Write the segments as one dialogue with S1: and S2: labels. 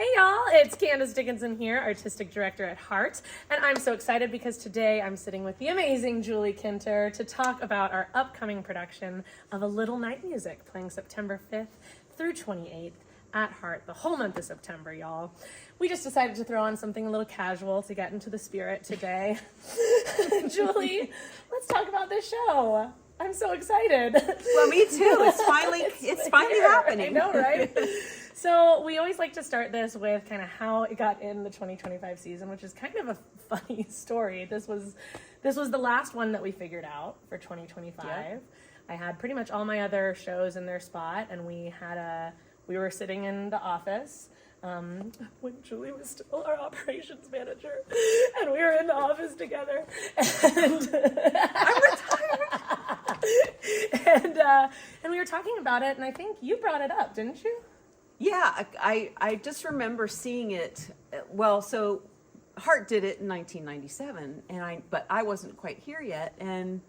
S1: Hey y'all, it's Candice Dickinson here, Artistic Director at HART, and I'm so excited because today I'm sitting with the amazing Julie Kinter to talk about our upcoming production of A Little Night Music, playing September 5th through 28th at HART, the whole month of September, y'all. We just decided to throw on something a little casual to get into the spirit today. Julie, let's talk about this show. I'm so excited.
S2: Well, me too. It's finally happening.
S1: I know, right? So we always like to start this with kind of how it got in the 2025 season, which is kind of a funny story. This was the last one that we figured out for 2025. Yep. I had pretty much all my other shows in their spot, and we were sitting in the office when Julie was still our operations manager, and we were in the office together. And I'm retired. And we were talking about it, and I think you brought it up, didn't you?
S2: Yeah, I just remember seeing it. Well, so HART did it in 1997, but I wasn't quite here yet, and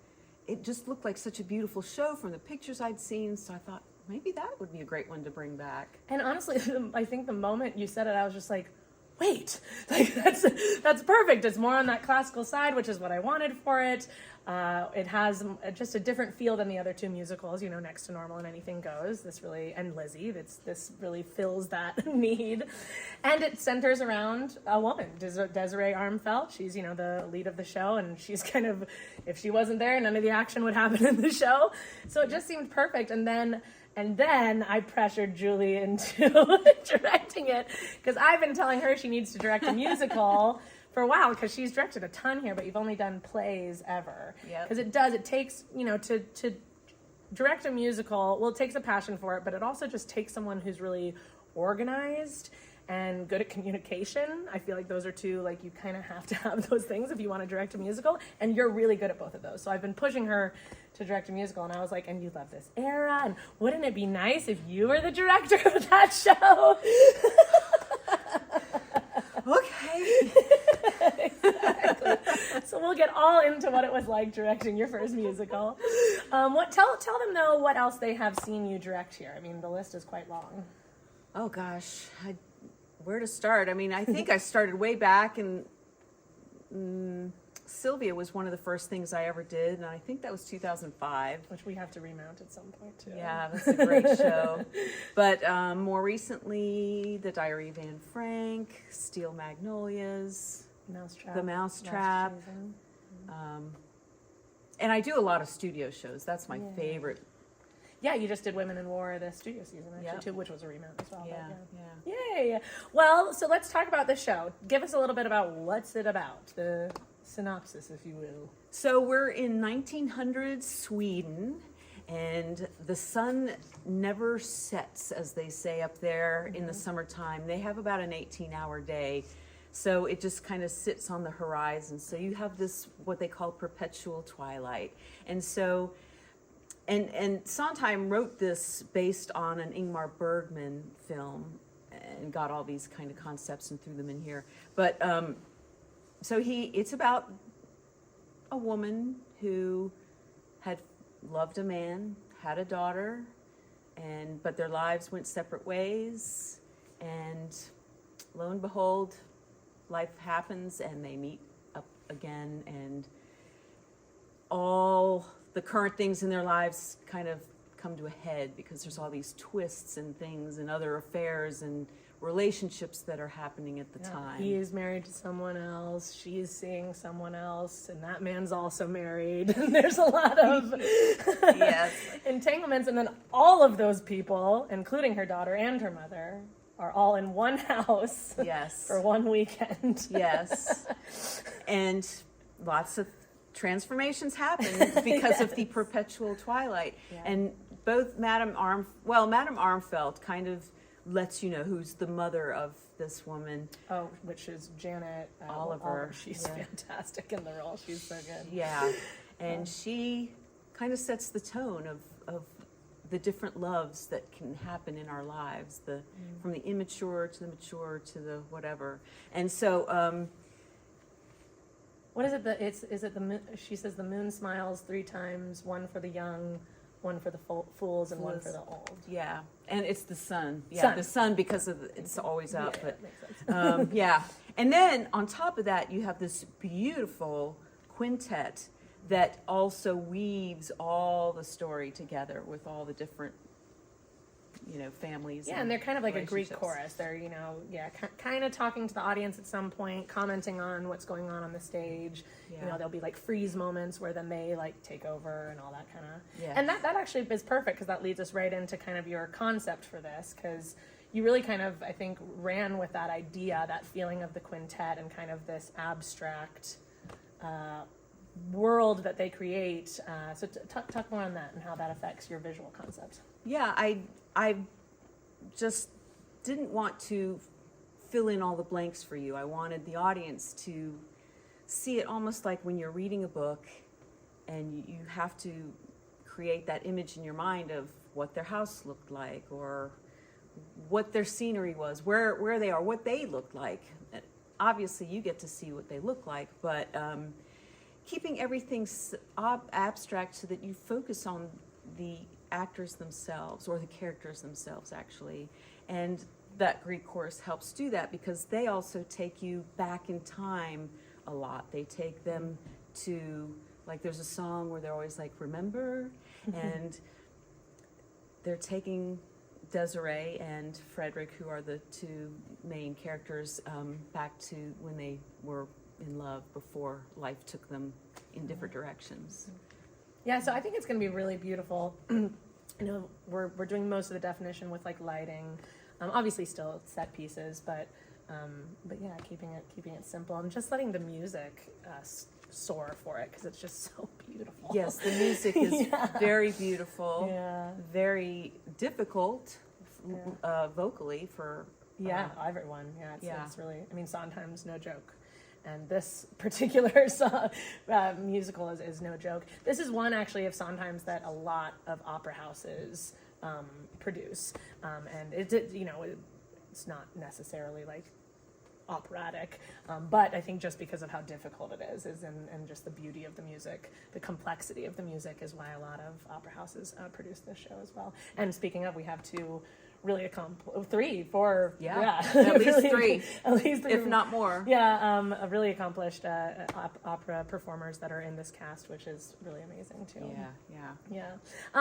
S2: it just looked like such a beautiful show from the pictures I'd seen. So I thought maybe that would be a great one to bring back.
S1: And honestly, I think the moment you said it, I was just like, wait, like that's perfect. It's more on that classical side, which is what I wanted for it. It has just a different feel than the other two musicals, Next to Normal and Anything Goes. And Lizzie, this really fills that need. And it centers around a woman, Desiree Armfeldt. She's, the lead of the show, and she's kind of, if she wasn't there, none of the action would happen in the show. So it just seemed perfect. And then I pressured Julie into directing it, because I've been telling her she needs to direct a musical for a while, because she's directed a ton here, but you've only done plays ever. Because it takes, to direct a musical, well, it takes a passion for it, but it also just takes someone who's really organized and good at communication. I feel like those are two, you kind of have to have those things if you want to direct a musical, and you're really good at both of those. So I've been pushing her to direct a musical, and I was like, and you love this era, and wouldn't it be nice if you were the director of that show?
S2: Okay.
S1: Exactly. So we'll get all into what it was like directing your first musical. Tell them though what else they have seen you direct here. I mean, the list is quite long.
S2: Oh gosh, where to start? I mean, I think I started way back, and Sylvia was one of the first things I ever did, and I think that was 2005.
S1: Which we have to remount at some point too.
S2: Yeah, that's a great show. But more recently, The Diary of Anne Frank, Steel Magnolias, The Mousetrap. And I do a lot of studio shows. That's my favorite.
S1: Yeah, you just did Women in War, the studio season, actually, too, which was a remount as well.
S2: Yeah.
S1: Yay! Well, so let's talk about the show. Give us a little bit about what's it about, the synopsis, if you will.
S2: So we're in 1900s Sweden, and the sun never sets, as they say up there in the summertime. They have about an 18-hour day, so it just kind of sits on the horizon. So you have this, what they call perpetual twilight. And so, and Sondheim wrote this based on an Ingmar Bergman film, and got all these kind of concepts and threw them in here. But so it's about a woman who had loved a man, had a daughter, but their lives went separate ways, and lo and behold, life happens and they meet up again, and all the current things in their lives kind of come to a head, because there's all these twists and things and other affairs and relationships that are happening at the time.
S1: He is married to someone else, she's seeing someone else, and that man's also married. And there's a lot of entanglements, and then all of those people, including her daughter and her mother, are all in one house for one weekend.
S2: Yes. And lots of transformations happen because of the perpetual twilight. And both Madame Armfeldt kind of lets you know who's the mother of this woman.
S1: Oh, which is Janet
S2: Oliver.
S1: She's fantastic in the role. She's so good.
S2: Yeah. And she kind of sets the tone of the different loves that can happen in our lives, from the immature to the mature to the whatever. And so
S1: what is it that she says the moon smiles 3 times, one for the young, one for the fools and one for the old.
S2: Yeah, and it's the sun. Yeah,
S1: Sun.
S2: the sun because it's always up.
S1: Yeah,
S2: But
S1: that makes sense.
S2: yeah, and then on top of that, you have this beautiful quintet that also weaves all the story together with all the different, families.
S1: Yeah, and they're kind of like a Greek
S2: relationships.
S1: chorus. They're, kind of talking to the audience at some point, commenting on what's going on the stage.
S2: Yeah.
S1: There'll be like freeze moments where then they like take over and all that kind of.
S2: Yeah.
S1: And that actually is perfect because that leads us right into kind of your concept for this, because you really kind of, I think, ran with that idea, that feeling of the quintet and kind of this abstract world that they create. So talk more on that and how that affects your visual concept.
S2: Yeah, I just didn't want to fill in all the blanks for you. I wanted the audience to see it almost like when you're reading a book and you have to create that image in your mind of what their house looked like or what their scenery was, where they are, what they looked like. Obviously, you get to see what they look like, but keeping everything abstract so that you focus on the actors themselves or the characters themselves, actually. And that Greek chorus helps do that because they also take you back in time a lot. They take them to, like, there's a song where they're always like, remember? And they're taking Desiree and Frederick, who are the two main characters, back to when they were in love before life took them in different directions.
S1: Yeah, so I think it's going to be really beautiful. We're doing most of the definition with like lighting, obviously still set pieces, but yeah, keeping it simple and just letting the music soar for it because it's just so beautiful.
S2: Yes, the music is very beautiful, very difficult vocally for
S1: everyone. It's really. I mean, Sondheim's no joke. And this particular song, musical is no joke. This is one actually of Sondheim's that a lot of opera houses produce, and it's not necessarily like operatic, but I think just because of how difficult it is and just the beauty of the music, the complexity of the music is why a lot of opera houses produce this show as well. And speaking of, we have two really three, four,
S2: at least three, if not more.
S1: A really accomplished opera performers that are in this cast, which is really amazing too.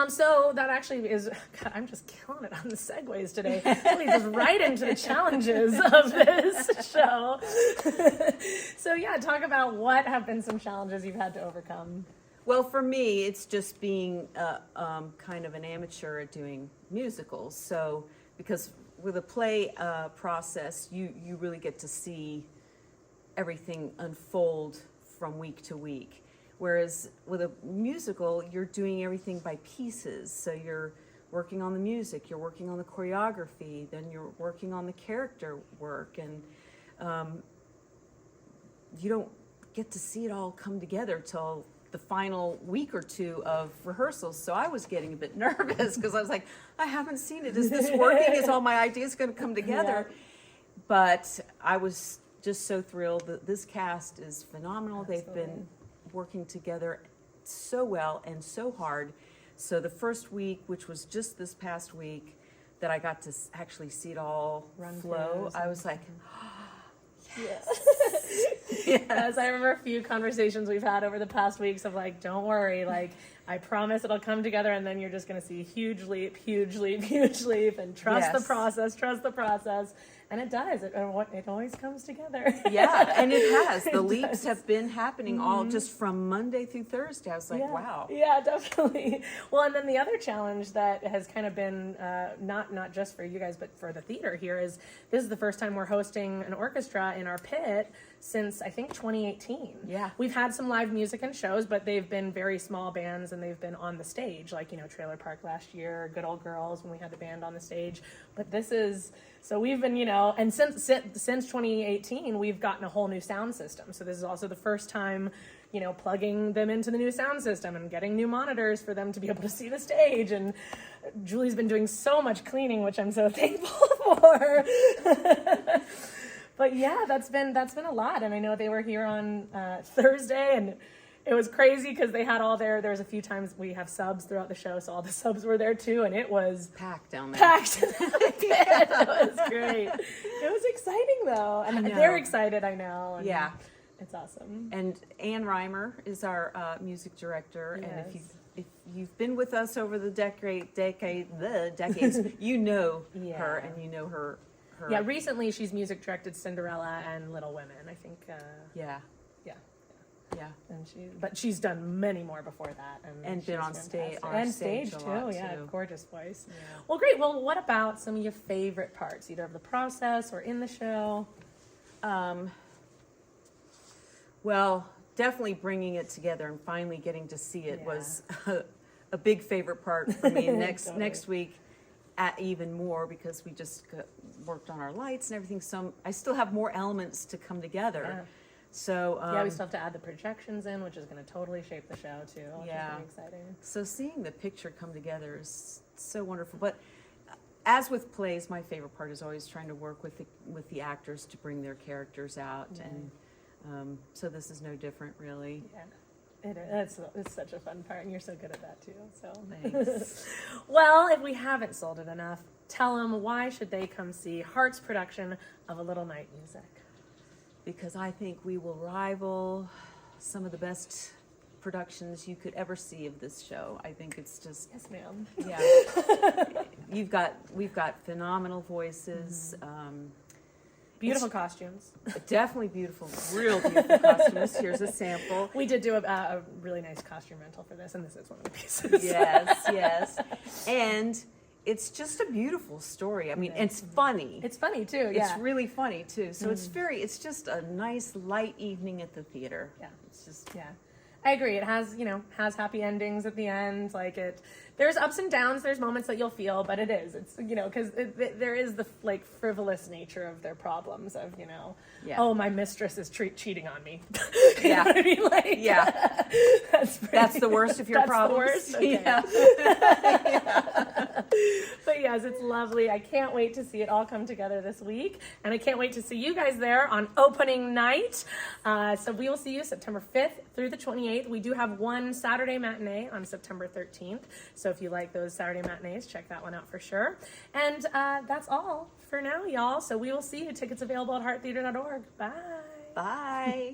S1: So that actually is. God, I'm just killing it on the segues today. Really, just right into the challenges of this show. So talk about what have been some challenges you've had to overcome.
S2: Well, for me, it's just being kind of an amateur at doing musicals. So, because with a play process, you really get to see everything unfold from week to week. Whereas with a musical, you're doing everything by pieces. So you're working on the music, you're working on the choreography, then you're working on the character work, and you don't get to see it all come together till the final week or two of rehearsals. So I was getting a bit nervous because I was like, I haven't seen it. Is this working? Is all my ideas going to come together? Yeah. But I was just so thrilled that this cast is phenomenal. Absolutely. They've been working together so well and so hard. So the first week, which was just this past week, that I got to actually see it all flow, I was like,
S1: yes. Yes, I remember a few conversations we've had over the past weeks of like, don't worry, like, I promise it'll come together, and then you're just going to see huge leap, and trust the process, and it does. It always comes together.
S2: Yeah, and it has. The leaps have been happening all just from Monday through Thursday. I was like, wow.
S1: Yeah, definitely. Well, and then the other challenge that has kind of been not just for you guys, but for the theater here is this is the first time we're hosting an orchestra in our pit since I think 2018.
S2: Yeah.
S1: We've had some live music and shows, but they've been very small bands and they've been on the stage, like, Trailer Park last year, Good Old Girls when we had the band on the stage. But this is, so we've been, and since 2018, we've gotten a whole new sound system. So this is also the first time, plugging them into the new sound system and getting new monitors for them to be able to see the stage. And Julie's been doing so much cleaning, which I'm so thankful for. But yeah, that's been a lot. And I know they were here on Thursday, and It was crazy because they had all there's a few times we have subs throughout the show, so all the subs were there too, and it was
S2: Packed down there.
S1: packed. It was great. It was exciting though, and they're excited, I know. And
S2: Yeah.
S1: it's awesome.
S2: And Ann Reimer is our music director, and if you've been with us over the decades, you know her, and you know her.
S1: Yeah, recently she's music directed Cinderella and Little Women, I think.
S2: Yeah.
S1: Yeah. But she's done many more before that, and
S2: been on
S1: fantastic.
S2: stage
S1: too.
S2: a lot,
S1: Yeah,
S2: too.
S1: gorgeous voice.
S2: Yeah.
S1: Well, great. Well, what about some of your favorite parts, either of the process or in the show?
S2: Well, definitely bringing it together and finally getting to see it was a big favorite part for me. Next week, even more, because we just worked on our lights and everything. So I still have more elements to come together.
S1: Yeah.
S2: So
S1: We still have to add the projections in, which is going to totally shape the show too. Which is pretty exciting.
S2: So seeing the picture come together is so wonderful. But as with plays, my favorite part is always trying to work with the actors to bring their characters out, and so this is no different, really.
S1: Yeah. It's such a fun part, and you're so good at that too. So
S2: Thanks.
S1: Well, if we haven't sold it enough, tell them why should they come see HART's production of A Little Night Music.
S2: Because I think we will rival some of the best productions you could ever see of this show. I think it's just,
S1: Yes, ma'am.
S2: yeah. We've got phenomenal voices.
S1: Beautiful costumes.
S2: Definitely beautiful, real beautiful costumes. Here's a sample.
S1: We did do a really nice costume rental for this, and this is one of the pieces.
S2: Yes. And it's just a beautiful story. I mean, it's funny.
S1: It's funny too. Yeah.
S2: It's really funny too. So it's just a nice light evening at the theater.
S1: Yeah.
S2: It's just
S1: I agree. It has happy endings at the end. There's ups and downs. There's moments that you'll feel, but it's because there is the frivolous nature of their problems of oh, my mistress is cheating on me. You know what I mean?
S2: That's the worst of your problems.
S1: The worst? Okay.
S2: Yeah.
S1: But yes, it's lovely. I can't wait to see it all come together this week, and I can't wait to see you guys there on opening night. So we will see you September 5th through the 28th. We do have one Saturday matinee on September 13th. So if you like those Saturday matinees, check that one out for sure. And that's all for now, y'all. So we will see you. Tickets available at hearttheater.org. Bye.
S2: Bye.